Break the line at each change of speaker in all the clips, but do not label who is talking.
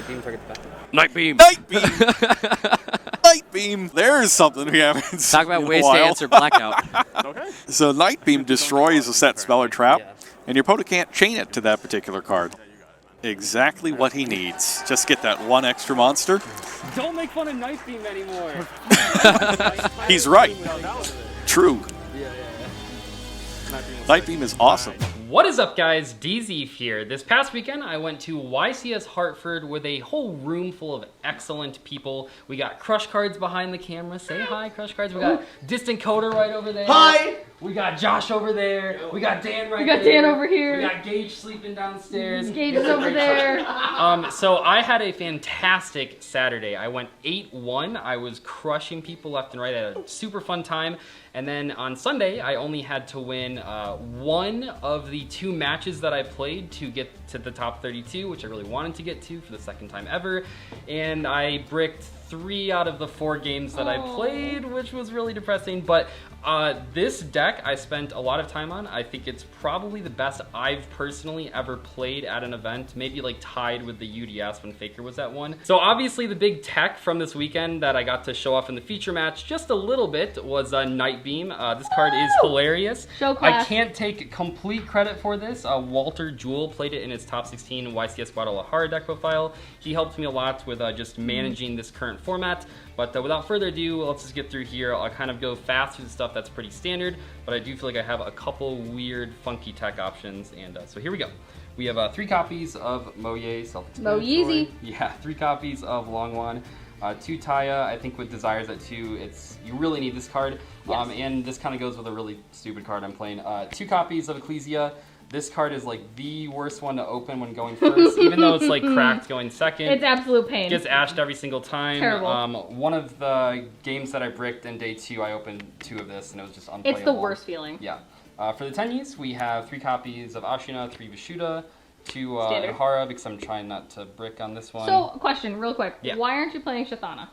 Night beam, forget the back.
Night beam.
Night beam. Night beam. There's something we haven't seen
Talk about
in a
ways to
while.
answer blackout.
Okay.
So Night beam destroys a set spell or trap, and your opponent can't chain it to that particular card. Exactly what he needs. Just get that one extra monster.
Don't make fun of Night beam anymore.
He's right. True.
Yeah.
Night beam is awesome.
What is up, guys? Dzeeff here. This past weekend, I went to YCS Hartford with a whole room full of excellent people. We got Crush Cards behind the camera. Say hi, Crush Cards. We got Distant Coder right over there.
Hi!
We got Josh over there. We got Dan right there.
We got Dan over here.
We got Gage sleeping downstairs.
Gage is over there.
So I had a fantastic Saturday. I went 8-1. I was crushing people left and right. I had a super fun time. And then on Sunday, I only had to win one of the 2 matches that I played to get to the top 32, which I really wanted to get to for the second time ever. And I bricked 3 out of the 4 games that I played, which was really depressing. But this deck I spent a lot of time on. I think it's probably the best I've personally ever played at an event, maybe like tied with the UDS when Faker was at one. So obviously the big tech from this weekend that I got to show off in the feature match just a little bit was Night Beam. This card is hilarious.
Show class.
I can't take complete credit for this. Walter Jewell played it in his top 16 YCS Guadalajara deck profile. He helped me a lot with just managing this current format. But without further ado, let's just get through here. I'll kind of go fast through the stuff that's pretty standard, but I do feel like I have a couple weird, funky tech options. And so here we go. We have 3 copies of Moye, self-explanatory.
Yeezy.
Yeah, 3 copies of Longwan. 2 Taya. I think with Desires at 2, you really need this card.
Yes.
And this kind of goes with a really stupid card I'm playing. 2 copies of Ecclesia. This card is like the worst one to open when going first, even though it's like cracked going second.
It's absolute pain.
Gets ashed every single time.
Terrible.
One of the games that I bricked in day 2, I opened 2 of this and it was just unplayable.
It's the worst feeling.
Yeah. For the tennies, we have 3 copies of Ashina, 3 Vishuda, 2
Standard.
Ihara, because I'm trying not to brick on this one.
So, question, real quick.
Yeah.
Why aren't you playing Shathana?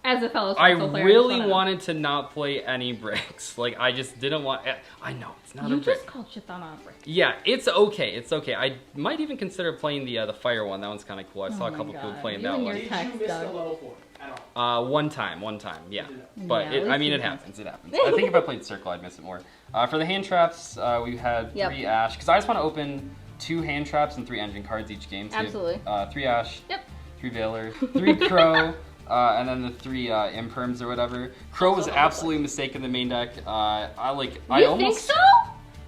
As a fellow
I
Soul player,
really
Shathana.
wanted to not play any bricks. Like, I just didn't want... I know, it's not a
You
brick.
just called Shathana a brick.
Yeah, it's okay. It's okay. I might even consider playing the fire one. That one's kind of cool. I saw a couple people playing that one.
Did you miss the level 4 at all?
One time, yeah. But
Yeah,
I mean, it happens. It happens. I think if I played Circle, I'd miss it more. For the hand traps, we had 3 Ash because I just want to open 2 hand traps and 3 engine cards each game. So
Absolutely.
3 Ash.
Yep.
3 Veiler. 3 Crow. And then the 3 Imperms or whatever. Crow was absolutely a mistake in the main deck. I almost
think so?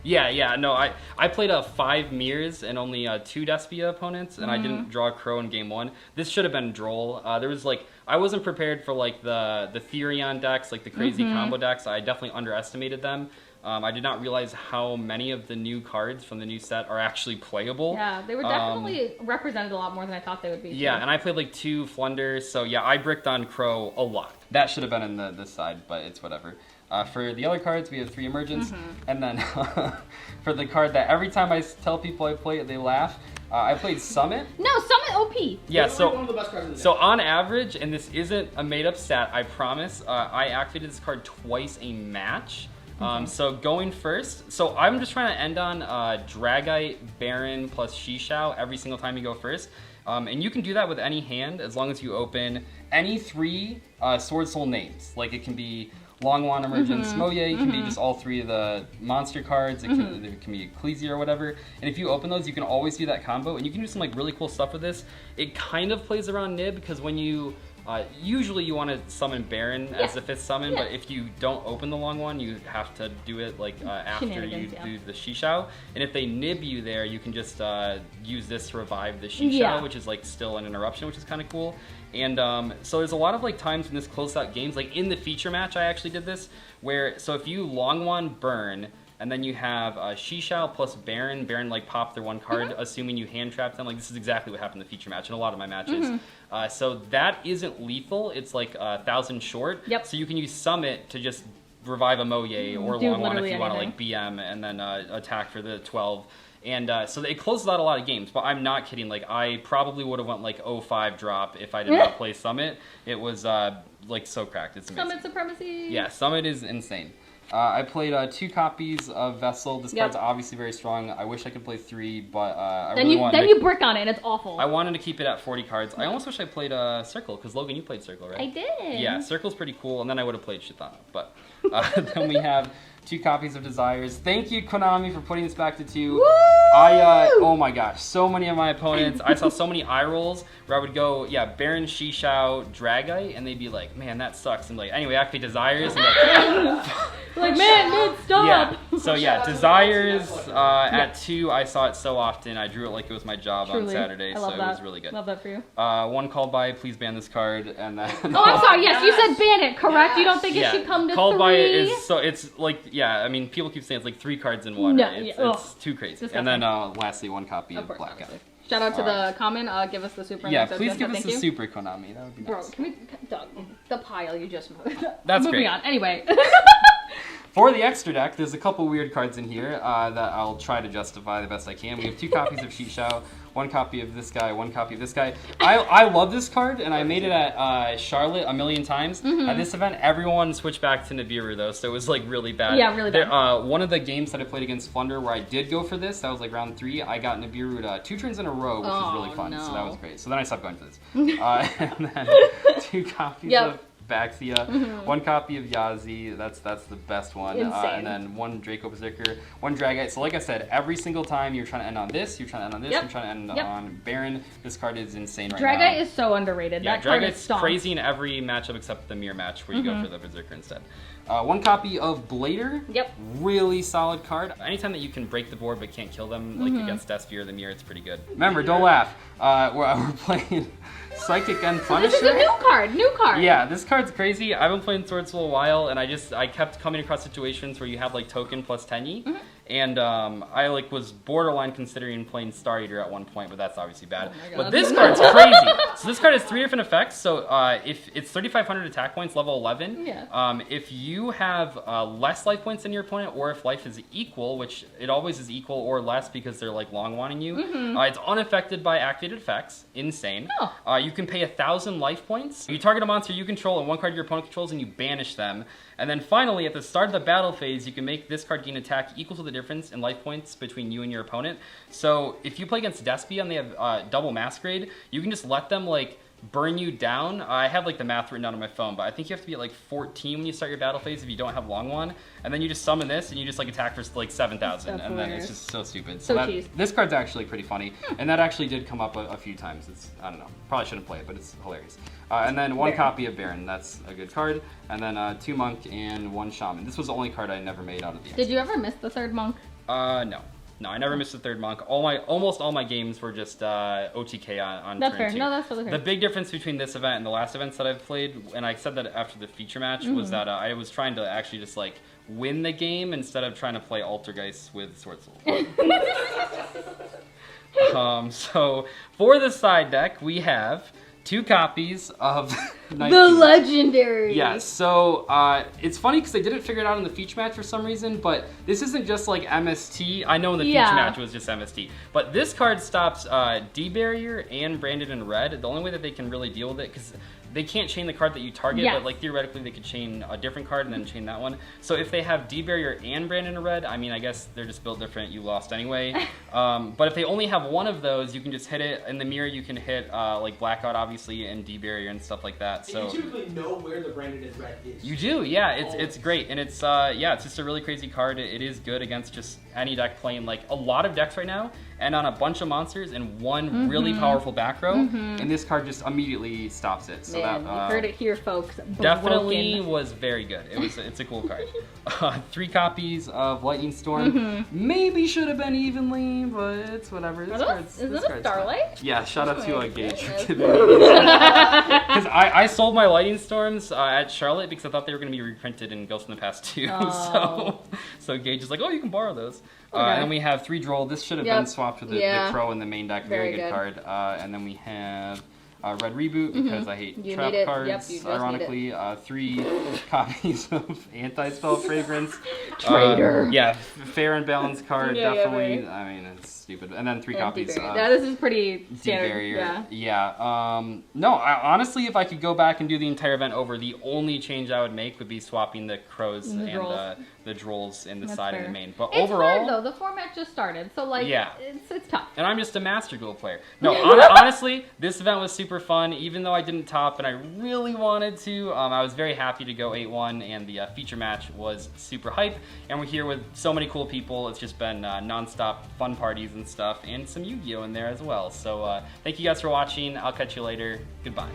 Yeah, no, I played 5 Mirrors and only 2 Despia opponents, and I didn't draw Crow in game 1. This should have been Droll. There was I wasn't prepared for the Therion decks, like the crazy combo decks. I definitely underestimated them. I did not realize how many of the new cards from the new set are actually playable.
Yeah, they were definitely represented a lot more than I thought they would be.
Yeah,
too.
and I played 2 Flunders, so yeah, I bricked on Crow a lot. That should have been in this side, but it's whatever. For the other cards, we have 3 Emergence, and then for the card that every time I tell people I play it, they laugh, I played Summit.
No, Summit OP.
Yeah,
One of the best cards in the deck.
so on average, and this isn't a made-up stat, I promise, I activated this card twice a match. So going first, so I'm just trying to end on Dragite, Baron, plus Shishao every single time you go first. And you can do that with any hand as long as you open any 3 Sword Soul names. Like it can be Longwan, Emergence, Moye, it can be just all 3 of the monster cards, it can be Ecclesia or whatever. And if you open those, you can always do that combo, and you can do some really cool stuff with this. It kind of plays around Nib, because when you... usually you want to summon Baron as the 5th summon, but if you don't open the long one, you have to do it after you do the Shishao. And if they nib you there, you can just use this to revive the Shishao, which is still an interruption, which is kind of cool. And so there's a lot of times in this close out games, in the feature match I actually did this, where so if you long one burn, and then you have Shishao plus Baron. Baron popped their 1 card, assuming you hand trapped them. This is exactly what happened in the feature match in a lot of my matches. So that isn't lethal. It's 1,000 short.
Yep.
So you can use Summit to just revive a Moye or
Do
long one if
literally
you want to
anything.
BM and then attack for the 12. And so it closes out a lot of games, but I'm not kidding. I probably would have went 0-5 drop if I did not play Summit. It was so cracked. It's amazing.
Summit supremacy.
Yeah, Summit is insane. I played 2 copies of Vessel. This card's obviously very strong. I wish I could play 3, but I really wanted
Then you brick on it, and it's awful.
I wanted to keep it at 40 cards. I almost wish I played Circle, because Logan, you played Circle, right?
I did.
Yeah, Circle's pretty cool, and then I would have played Shithana. But then we have 2 copies of Desires. Thank you, Konami, for putting this back to 2.
Woo!
Oh my gosh, so many of my opponents, I saw so many eye rolls where I would go, Baron, Shishao, Dragite, and they'd be like, man, that sucks. And like, anyway, activate Desires. And
like, man, stop.
Yeah, so Desires at 2, I saw it so often. I drew it like it was my job on Saturday, so it was really good.
Love that for you.
One called by, please ban this card, and then...
Oh, I'm sorry, yes, you said ban it, correct? You don't think it should come to
called
3?
By is, so it's like, I mean, people keep saying it's like 3 cards in 1, right? It's too crazy. And then lastly, 1 copy of Blackout.
Shout out to the comment, give us the super.
Yeah, please give us the super, Konami. That would be nice.
Bro, can we, Doug, the pile you just moved.
That's
Moving
great.
on, anyway.
For the extra deck, there's a couple weird cards in here that I'll try to justify the best I can. We have 2 copies of Shishao, 1 copy of this guy, 1 copy of this guy. I love this card, and I made it at Charlotte a million times. At this event, everyone switched back to Nibiru, though, so it was like really bad.
Yeah, really bad.
One of the games that I played against Flunder where I did go for this, that was like round 3, I got Nibiru 2 turns in a row, which was really fun, so that was great. So then I stopped going for this. And then 2 copies of Baxia, 1 copy of Yazi, that's the best one, and then 1 Draco Berserker, 1 Dragite. So like I said, every single time you're trying to end on this, you're trying to end on this, you're trying to end on Baron. This card is insane right now.
Dragite is so underrated.
Yeah,
that card is
Dragite's crazy in every matchup except the mirror match where you go for the Berserker instead. 1 copy of Blader.
Yep.
Really solid card. Anytime that you can break the board but can't kill them, like against Dzeeff or the mirror, it's pretty good. Remember, don't laugh. We're playing Psychic and Punisher.
This is a new card.
Yeah, this card's crazy. I've been playing Swords for a while, and I kept coming across situations where you have like token plus Tenyi, and I like was borderline considering playing Star Eater at one point, but that's obviously bad. But this card's crazy. So this card has 3 different effects. So if it's 3,500 attack points, level 11. If you have less life points than your opponent, or if life is equal, which it always is equal or less because they're like long wanting you, it's unaffected by activated effects. Insane. You can pay 1,000 life points. You target a monster you control and 1 card your opponent controls, and you banish them. And then finally, at the start of the battle phase, you can make this card gain attack equal to the difference in life points between you and your opponent. So if you play against Despia and they have double Masquerade, you can just let them like burn you down. I have like the math written down on my phone, but I think you have to be at like 14 when you start your battle phase if you don't have long one. And then you just summon this and you just like attack for like 7,000, and then it's just so stupid. So this card's actually pretty funny, and that actually did come up a few times. It's, I don't know, probably shouldn't play it, but it's hilarious. And then 1 copy of Baron, that's a good card. And then 2 Monk and 1 Shaman. This was the only card I never made out of the X.
Did you ever miss the 3rd Monk?
No. No, I never missed the 3rd Monk. Almost all my games were just OTK on
That's
turn
fair.
2.
No, that's totally fair.
The big difference between this event and the last events that I've played, and I said that after the feature match, was that I was trying to actually just like win the game instead of trying to play Altergeist with Sword Soul. So for the side deck, we have 2 copies of
the Legendary.
Yeah, so it's funny because they didn't figure it out in the feature match for some reason, but this isn't just like MST. I know in the feature match it was just MST. But this card stops D-Barrier and Branded in Red. The only way that they can really deal with it, because they can't chain the card that you target, but like theoretically they could chain a different card and then chain that one. So if they have D-Barrier and Brandon in Red, I mean, I guess they're just built different. You lost anyway. But if they only have one of those, you can just hit it. In the mirror, you can hit like Blackout, obviously, and D-Barrier and stuff like that. So
you typically know where the Brandon in Red is.
You do, yeah. It's great, and it's it's just a really crazy card. It is good against just any deck playing like a lot of decks right now, and on a bunch of monsters and one really powerful back row, and this card just immediately stops it. So
Man,
that
you heard it here, folks.
definitely was very good. It's a cool card. 3 copies of Lightning Storm. Maybe should have been evenly, but it's whatever. Is
this a Starlight?
Yeah, shout out to Gage for giving me these. Because I sold my Lightning Storms at Charlotte because I thought they were going to be reprinted in Ghost in the Past 2. So Gage is like, oh, you can borrow those. And then we have 3 Droll. This should have been swapped with the Crow in the main deck. Very good card. And then we have Red Reboot because I hate trap cards. Ironically, 3 copies of Anti-Spell Fragrance.
Traitor.
Fair and balanced card. Definitely. I mean, it's stupid. And then 3
Empty
copies.
barrier. Yeah, this is pretty standard.
Barrier.
Yeah.
No, honestly, if I could go back and do the entire event over, the only change I would make would be swapping the crows and the drolls in the
That's
side
fair.
and the main. But
It's
overall,
hard, though. The format just started, so like,
Yeah.
it's tough.
and I'm just a Master Duel player. No, honestly, this event was super fun. Even though I didn't top and I really wanted to, I was very happy to go 8-1, and the feature match was super hype. And we're here with so many cool people. It's just been non-stop fun parties and stuff, and some Yu-Gi-Oh in there as well. So thank you guys for watching. I'll catch you later. Goodbye.